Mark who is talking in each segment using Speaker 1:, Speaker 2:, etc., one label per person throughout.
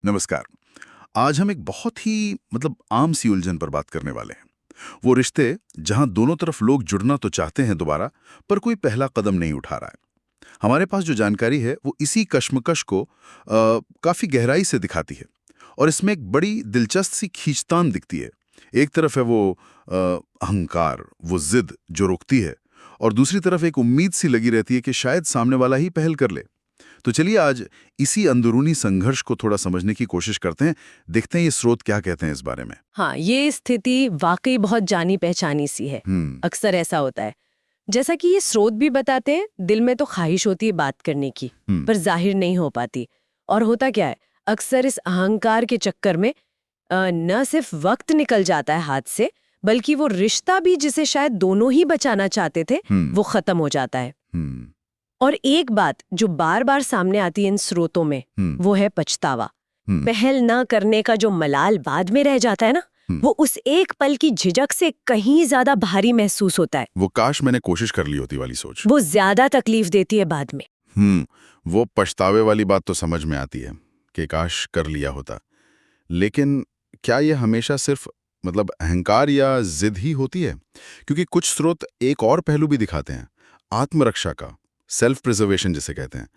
Speaker 1: नमस्कार। आज हम एक बहुत ही आम सी उलझन पर बात करने वाले हैं। वो रिश्ते जहां दोनों तरफ लोग जुड़ना तो चाहते हैं दोबारा, पर कोई पहला कदम नहीं उठा रहा है। हमारे पास जो जानकारी है वो इसी कश्मकश को काफी गहराई से दिखाती है। और इसमें एक बड़ी दिलचस्प सी खींचतान दिखती है। एक तरफ है वो अहंकार, वो जिद जो रोकती है, और दूसरी तरफ एक उम्मीद सी लगी रहती है कि शायद सामने वाला ही पहल कर ले। तो चलिए आज इसी अंदरूनी संघर्ष को थोड़ा समझने की कोशिश करते हैं। देखते हैं ये स्रोत क्या कहते हैं इस बारे में।
Speaker 2: हाँ, ये स्थिति वाकई बहुत जानी पहचानी सी है। अक्सर ऐसा होता है। जैसा कि ये स्रोत भी बताते हैं, दिल में तो ख्वाहिश होती है बात करने की, पर जाहिर नहीं हो पाती। और होता क्या है, अक्सर इस अहंकार के चक्कर में न सिर्फ वक्त निकल जाता है हाथ से, बल्कि वो रिश्ता भी जिसे शायद दोनों ही बचाना चाहते थे, वो खत्म हो जाता है। और एक बात जो बार बार सामने आती है इन स्रोतों में, वो है पछतावा। पहल न करने का जो मलाल बाद में रह जाता है ना, वो उस एक पल की झिझक से कहीं ज्यादा भारी महसूस होता है।
Speaker 1: वो काश मैंने कोशिश कर ली होती वाली सोच,
Speaker 2: वो ज्यादा तकलीफ देती है बाद में।
Speaker 1: वो पछतावे वाली बात तो समझ में आती है कि काश कर लिया होता। लेकिन क्या ये हमेशा सिर्फ अहंकार या जिद ही होती है? क्योंकि कुछ स्रोत एक और पहलू भी दिखाते हैं, आत्मरक्षा का, सेल्फ प्रिजर्वेशन जिसे कहते हैं।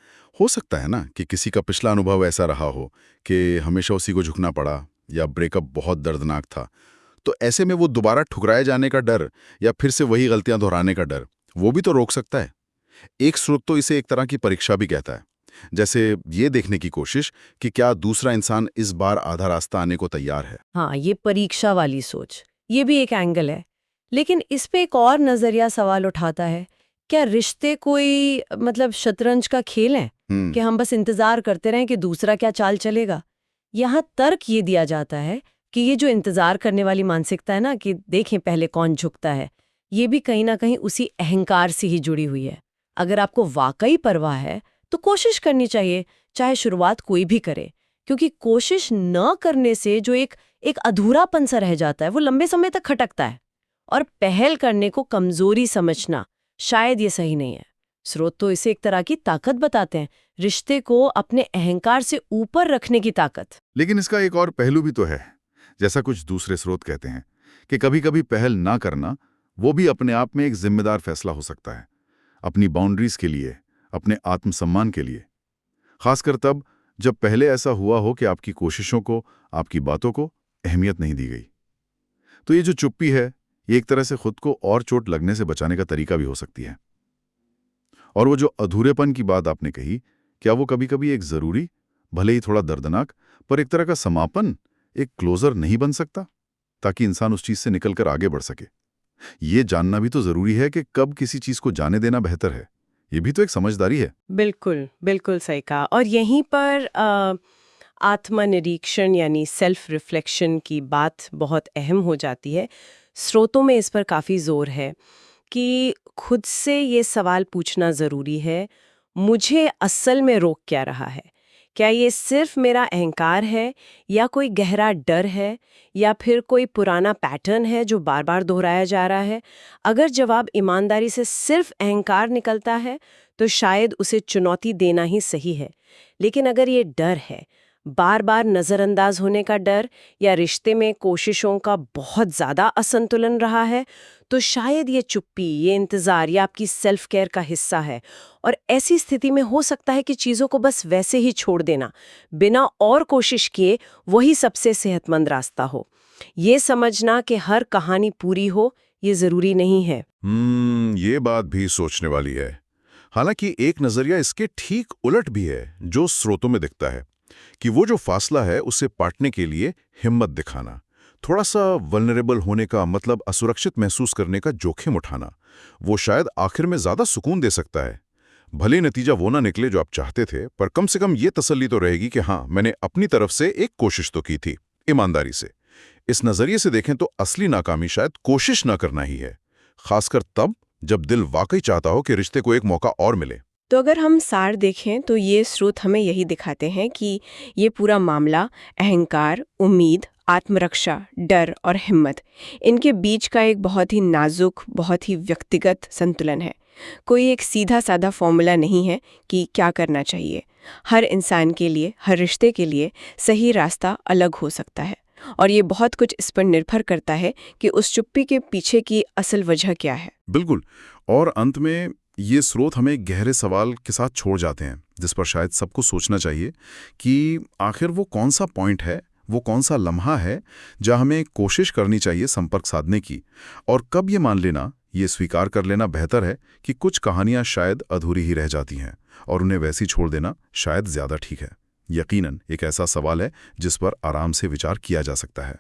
Speaker 1: हो सकता है ना कि किसी का पिछला अनुभव ऐसा रहा हो कि हमेशा उसी को झुकना पड़ा, या ब्रेकअप बहुत दर्दनाक था। तो ऐसे में वो दोबारा ठुकराए जाने का डर, या फिर से वही गलतियां दोहराने का डर, वो भी तो रोक सकता है। एक स्रोत तो इसे एक तरह की परीक्षा भी कहता है, जैसे ये देखने की कोशिश कि क्या दूसरा इंसान इस बार आधा रास्ता आने को तैयार है।
Speaker 2: हाँ, ये परीक्षा वाली सोच, ये भी एक एंगल है। लेकिन इस पे एक और नजरिया सवाल उठाता है, क्या रिश्ते कोई शतरंज का खेल है कि हम बस इंतजार करते रहें कि दूसरा क्या चाल चलेगा? यहाँ तर्क ये दिया जाता है कि ये जो इंतजार करने वाली मानसिकता है ना, कि देखें पहले कौन झुकता है, ये भी कहीं ना कहीं उसी अहंकार से ही जुड़ी हुई है। अगर आपको वाकई परवाह है तो कोशिश करनी चाहिए, चाहे शुरुआत कोई भी करे, क्योंकि कोशिश न करने से जो एक अधूरापन सा रह जाता है, वो लंबे समय तक खटकता है। और पहल करने को कमजोरी समझना शायद ये सही नहीं है। स्रोत तो इसे एक तरह की ताकत बताते हैं, रिश्ते को अपने अहंकार से ऊपर रखने की ताकत।
Speaker 1: लेकिन इसका एक और पहलू भी तो है, जैसा कुछ दूसरे स्रोत कहते हैं कि कभी-कभी पहल ना करना वो भी अपने आप में एक जिम्मेदार फैसला हो सकता है, अपनी बाउंड्रीज के लिए, अपने आत्मसम्मान के लिए। खासकर तब जब पहले ऐसा हुआ हो कि आपकी कोशिशों को, आपकी बातों को अहमियत नहीं दी गई। तो ये जो चुप्पी है, ये एक तरह से खुद को और चोट लगने से बचाने का तरीका भी हो सकती है। और वो जो अधूरेपन की बात आपने कही, क्या वो कभी-कभी एक जरूरी, भले ही थोड़ा दर्दनाक, पर एक तरह का समापन, एक क्लोजर नहीं बन सकता, ताकि इंसान उस चीज से निकलकर आगे बढ़ सके? ये जानना भी तो जरूरी है कि कब किसी चीज को जाने देना बेहतर है। ये भी तो एक समझदारी है।
Speaker 2: बिल्कुल बिल्कुल सही कहा। और यहीं पर आत्मनिरीक्षण यानी सेल्फ रिफ्लेक्शन की बात बहुत अहम हो जाती है। स्रोतों में इस पर काफ़ी जोर है कि खुद से ये सवाल पूछना ज़रूरी है, मुझे असल में रोक क्या रहा है? क्या ये सिर्फ मेरा अहंकार है, या कोई गहरा डर है, या फिर कोई पुराना पैटर्न है जो बार बार दोहराया जा रहा है? अगर जवाब ईमानदारी से सिर्फ अहंकार निकलता है, तो शायद उसे चुनौती देना ही सही है। लेकिन अगर ये डर है, बार बार नज़रअंदाज होने का डर, या रिश्ते में कोशिशों का बहुत ज़्यादा असंतुलन रहा है, तो शायद ये चुप्पी, ये इंतज़ार, या आपकी सेल्फ केयर का हिस्सा है। और ऐसी स्थिति में हो सकता है कि चीज़ों को बस वैसे ही छोड़ देना, बिना और कोशिश किए, वही सबसे सेहतमंद रास्ता हो। ये समझना कि हर कहानी पूरी हो, ये ज़रूरी नहीं है।
Speaker 1: ये बात भी सोचने वाली है। हालांकि एक नजरिया इसके ठीक उलट भी है, जो स्रोतों में दिखता है कि वो जो फासला है उसे पाटने के लिए हिम्मत दिखाना, थोड़ा सा वल्नरेबल होने का, असुरक्षित महसूस करने का जोखिम उठाना, वो शायद आखिर में ज्यादा सुकून दे सकता है। भले नतीजा वो ना निकले जो आप चाहते थे, पर कम से कम ये तसल्ली तो रहेगी कि हाँ, मैंने अपनी तरफ से एक कोशिश तो की थी, ईमानदारी से। इस नजरिए से देखें तो असली नाकामी शायद कोशिश ना करना ही है, खासकर तब जब दिल वाकई चाहता हो कि रिश्ते को एक मौका और मिले।
Speaker 2: तो अगर हम सार देखें तो ये स्रोत हमें यही दिखाते हैं कि ये पूरा मामला अहंकार, उम्मीद, आत्मरक्षा, डर और हिम्मत, इनके बीच का एक बहुत ही नाजुक, बहुत ही व्यक्तिगत संतुलन है। कोई एक सीधा साधा फॉर्मूला नहीं है कि क्या करना चाहिए। हर इंसान के लिए, हर रिश्ते के लिए सही रास्ता अलग हो सकता है और ये बहुत कुछ इस पर निर्भर करता है कि उस चुप्पी के पीछे की असल वजह क्या है।
Speaker 3: बिल्कुल। और अंत में ये स्रोत हमें गहरे सवाल के साथ छोड़ जाते हैं, जिस पर शायद सबको सोचना चाहिए कि आखिर वो कौन सा पॉइंट है, वो कौन सा लम्हा है जहां हमें कोशिश करनी चाहिए संपर्क साधने की, और कब ये मान लेना, ये स्वीकार कर लेना बेहतर है कि कुछ कहानियां शायद अधूरी ही रह जाती हैं और उन्हें वैसी छोड़ देना शायद ज्यादा ठीक है। यकीनन एक ऐसा सवाल है जिस पर आराम से विचार किया जा सकता है।